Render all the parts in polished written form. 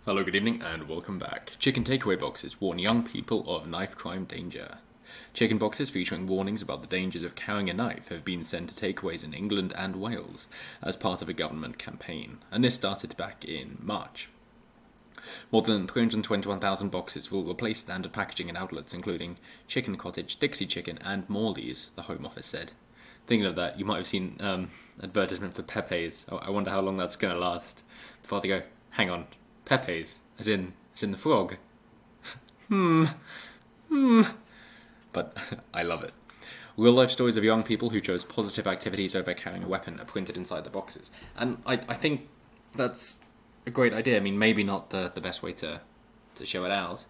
Hello, good evening, and welcome back. Chicken takeaway boxes warn young people of knife crime danger. Chicken boxes featuring warnings about the dangers of carrying a knife have been sent to takeaways in England and Wales as part of a government campaign, and this started back in March. More than 321,000 boxes will replace standard packaging in outlets including Chicken Cottage, Dixie Chicken, and Morley's, the Home Office said. Thinking of that, you might have seen advertisement for Pepe's. I wonder how long that's going to last before they go, hang on, Pepe's, as in the frog. But I love it. Real-life stories of young people who chose positive activities over carrying a weapon are printed inside the boxes. And I think that's a great idea. I mean, maybe not the best way to show it out,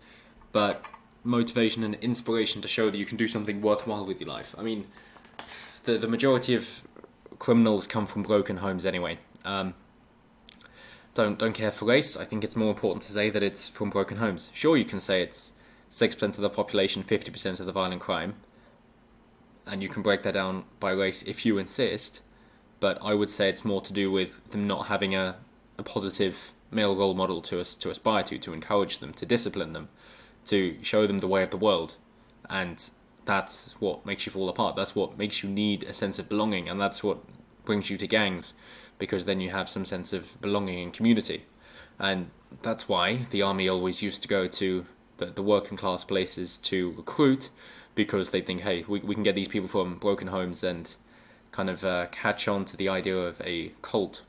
but motivation and inspiration to show that you can do something worthwhile with your life. I mean, the majority of criminals come from broken homes anyway. Don't care for race. I think it's more important to say that it's from broken homes. Sure, you can say it's 6% of the population, 50% of the violent crime, and you can break that down by race if you insist, but I would say it's more to do with them not having a positive male role model to aspire to encourage them, to discipline them, to show them the way of the world. And that's what makes you fall apart. That's what makes you need a sense of belonging, and that's what brings you to gangs, because then you have some sense of belonging and community. And that's why the army always used to go to the working class places to recruit, because they think, hey, we can get these people from broken homes and kind of catch on to the idea of a cult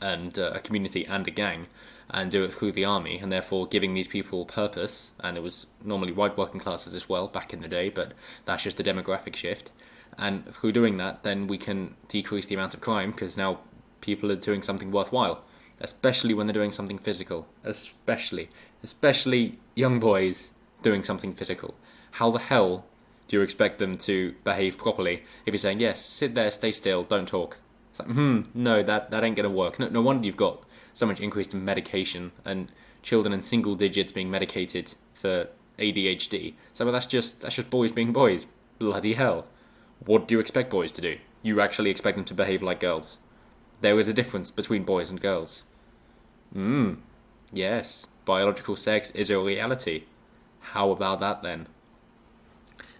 and a community and a gang, and do it through the army, and therefore giving these people purpose. And it was normally white working classes as well back in the day, but that's just a demographic shift. And through doing that, then we can decrease the amount of crime, because now people are doing something worthwhile, especially when they're doing something physical, especially young boys doing something physical. How the hell do you expect them to behave properly if you're saying, yes, sit there, stay still, don't talk? It's like, no, that ain't going to work. No wonder you've got so much increase in medication and children in single digits being medicated for ADHD. So, well, that's just boys being boys. Bloody hell. What do you expect boys to do? You actually expect them to behave like girls. There is a difference between boys and girls. Yes, biological sex is a reality. How about that then?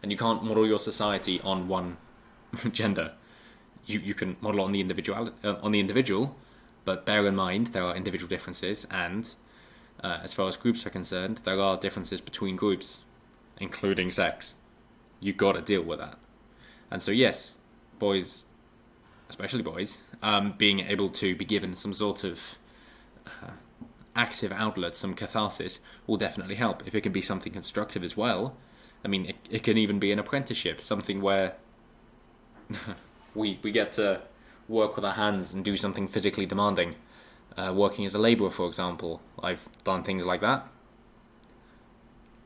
And you can't model your society on one gender. You can model on the individual, but bear in mind there are individual differences, and as far as groups are concerned, there are differences between groups, including sex. You got to deal with that. And so yes, boys, especially boys, being able to be given some sort of active outlet, some catharsis, will definitely help. If it can be something constructive as well, I mean, it can even be an apprenticeship, something where we get to work with our hands and do something physically demanding. Working as a labourer, for example, I've done things like that.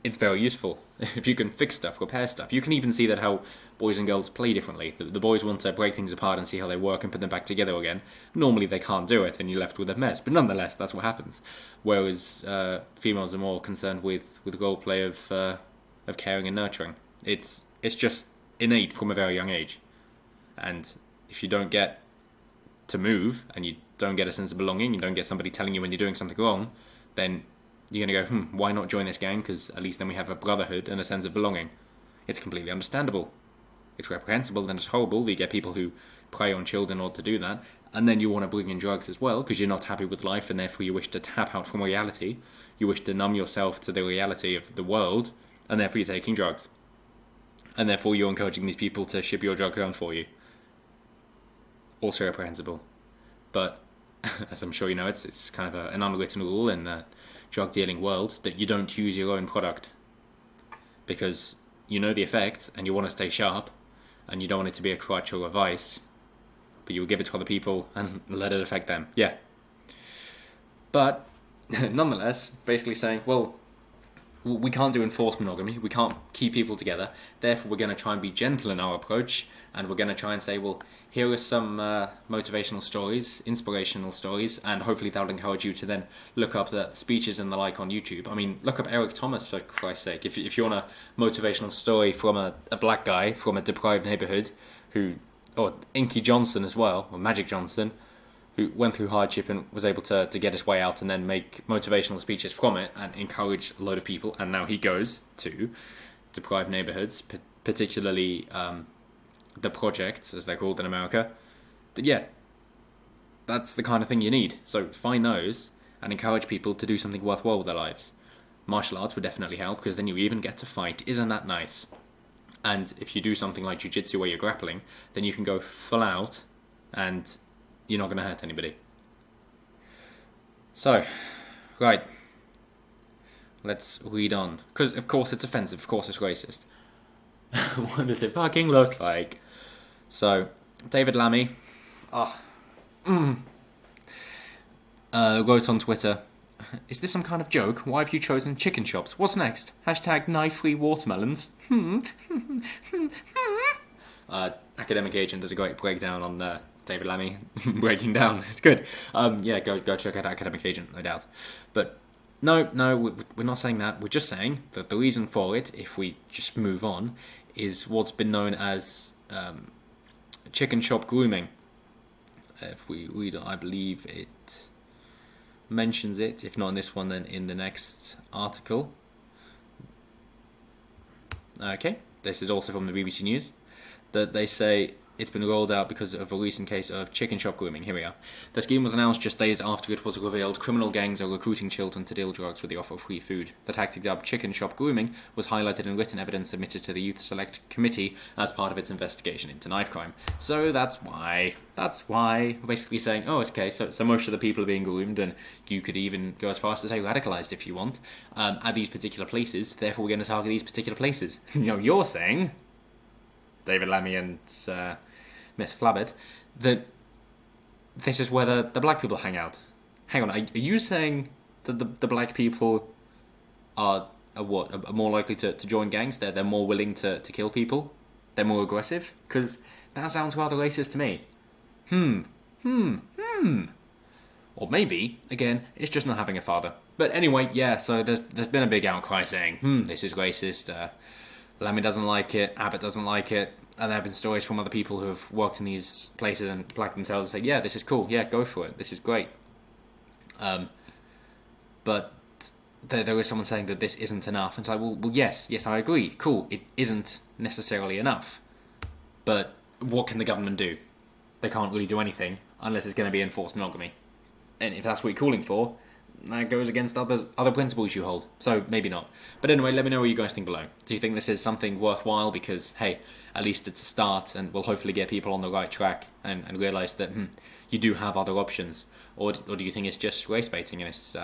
It's very useful. If you can fix stuff, repair stuff. You can even see that how boys and girls play differently. The boys want to break things apart and see how they work and put them back together again. Normally they can't do it and you're left with a mess, but nonetheless that's what happens. Whereas females are more concerned with role play of caring and nurturing. It's just innate from a very young age. And if you don't get to move and you don't get a sense of belonging, you don't get somebody telling you when you're doing something wrong, then you're going to go, why not join this gang? Because at least then we have a brotherhood and a sense of belonging. It's completely understandable. It's reprehensible and it's horrible that you get people who prey on children in order to do that. And then you want to bring in drugs as well because you're not happy with life and therefore you wish to tap out from reality. You wish to numb yourself to the reality of the world and therefore you're taking drugs. And therefore you're encouraging these people to ship your drugs around for you. Also reprehensible. But as I'm sure you know, it's kind of an unwritten rule in the drug dealing world that you don't use your own product because you know the effects and you want to stay sharp and you don't want it to be a crutch or a vice, but you will give it to other people and let it affect them. Yeah. But nonetheless, basically saying, well, we can't do enforced monogamy, we can't keep people together, therefore we're going to try and be gentle in our approach, and we're going to try and say, well, here are some motivational stories, inspirational stories, and hopefully that will encourage you to then look up the speeches and the like on YouTube. I mean, look up Eric Thomas, for Christ's sake. If you want a motivational story from a black guy from a deprived neighbourhood, or Inky Johnson as well, or Magic Johnson, who went through hardship and was able to get his way out and then make motivational speeches from it and encourage a load of people. And now he goes to deprived neighborhoods, particularly the projects, as they're called in America. That, yeah, that's the kind of thing you need. So find those and encourage people to do something worthwhile with their lives. Martial arts would definitely help, because then you even get to fight. Isn't that nice? And if you do something like jiu-jitsu where you're grappling, then you can go full out and you're not going to hurt anybody. So, right. Let's read on. Because, of course, it's offensive. Of course, it's racist. What does it fucking look like? So, David Lammy wrote on Twitter, "Is this some kind of joke? Why have you chosen chicken chops? What's next? Hashtag knife-free watermelons." Academic Agent does a great breakdown on David Lammy breaking down. It's good. Yeah, go check out Academic Agent, no doubt. But no, we're not saying that. We're just saying that the reason for it, if we just move on, is what's been known as chicken shop grooming. If we read, I believe it mentions it. If not in this one, then in the next article. Okay, this is also from the BBC News, that they say it's been rolled out because of a recent case of chicken shop grooming. Here we are. The scheme was announced just days after it was revealed criminal gangs are recruiting children to deal drugs with the offer of free food. The tactic dubbed chicken shop grooming was highlighted in written evidence submitted to the Youth Select Committee as part of its investigation into knife crime. So that's why. Basically saying, oh, okay, so most of the people are being groomed, and you could even go as far as to say radicalized if you want, at these particular places. Therefore, we're going to target these particular places. You're saying, David Lammy and Miss Flabbit, that this is where the black people hang out. Hang on, are you saying that the black people are more likely to join gangs? They're more willing to kill people? They're more aggressive? Because that sounds rather racist to me. Or maybe, again, it's just not having a father. But anyway, yeah, so there's been a big outcry saying, this is racist, Lammy doesn't like it, Abbott doesn't like it, and there have been stories from other people who have worked in these places and blacked themselves and say, yeah, this is cool, yeah, go for it, this is great. But there is someone saying that this isn't enough, and it's like, well, yes, I agree, cool, it isn't necessarily enough. But what can the government do? They can't really do anything unless it's going to be enforced monogamy. And if that's what you're calling for, that goes against other principles you hold. So maybe not. But anyway, let me know what you guys think below. Do you think this is something worthwhile? Because, hey, at least it's a start and will hopefully get people on the right track and realise that you do have other options. Or do you think it's just race baiting and it's...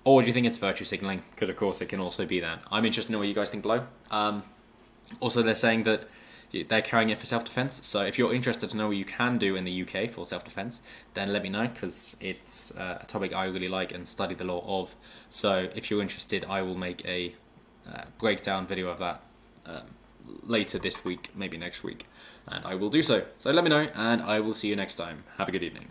or do you think it's virtue signalling? Because, of course, it can also be that. I'm interested to know what you guys think below. Also, they're saying that they're carrying it for self-defense. So if you're interested to know what you can do in the UK for self-defense, then let me know, because it's a topic I really like and study the law of. So if you're interested, I will make a breakdown video of that later this week, maybe next week, and I will do so. So let me know, and I will see you next time. Have a good evening.